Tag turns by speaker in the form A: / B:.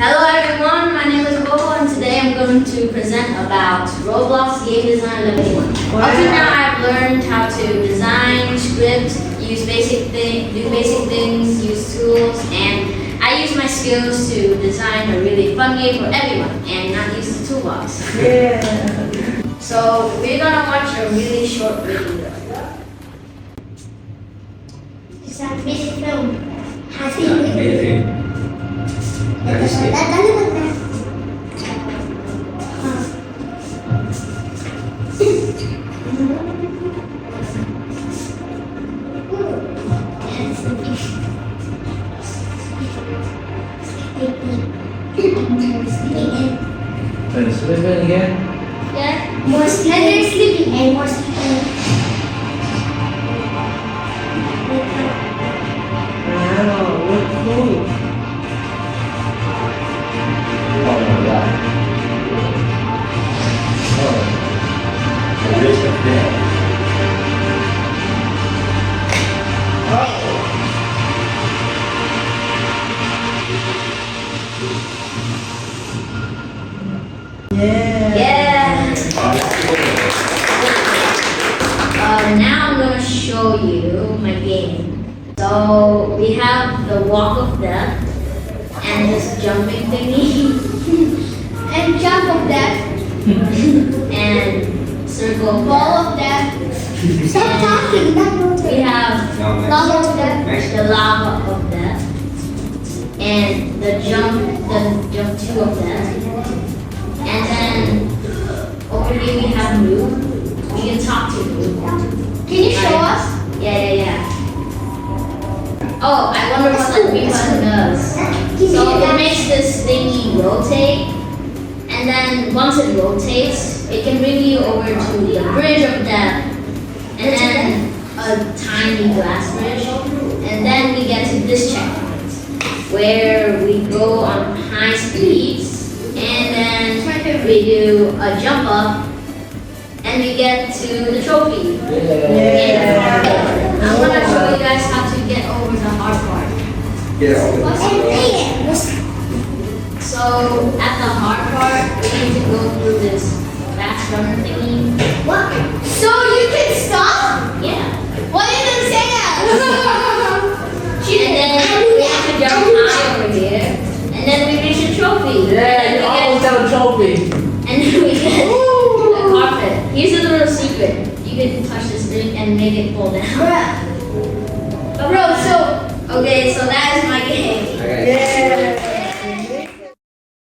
A: Hello everyone, my name is Bobo and today I'm going to present about Roblox game design level 1. Up to now I've learned how to design, script, use basic things, use tools, and I use my skills to design a really fun game for everyone and not use the toolbox.
B: Yeah.
A: So we're gonna watch a really short video.
C: It's a basic film.
B: Sleeping again?
A: Yeah?
C: More sleeping. Sleeping and more sleeping.
B: Wow, look cool. Oh my god. Oh. It is a bit.
A: Yeah. Now I'm going to show you my game. So we have the walk of death and this jumping thingy
C: And jump of death.
A: and circle of
C: Ball
A: death.
C: of death. Stop talking. That will
A: We have
C: lava of death.
A: the lava of death and the jump 2 of death. And then over here we have move. We can talk to move.
C: Can you show us?
A: Yeah. Oh, I wonder what the green button does. So it makes this thingy rotate, and then once it rotates, it can bring you over to the bridge of death, and then a tiny glass bridge, and then we get to this checkpoint, where we go on high speeds, and then we do a jump up, and we get to the trophy. I'm gonna show you guys how to get over the hard part. So at the hard part, we need to go through this fast runner thingy.
C: What? So you can stop?
A: Yeah.
C: Why didn't you say that?
A: And then we have to jump high over here. And then we reach the trophy.
B: Yeah, you almost have a trophy.
A: And then we get a carpet. Here's a little secret. You can touch this thing and make it fall down.
C: Bro, so
A: Okay, so that is my game.
B: Yeah.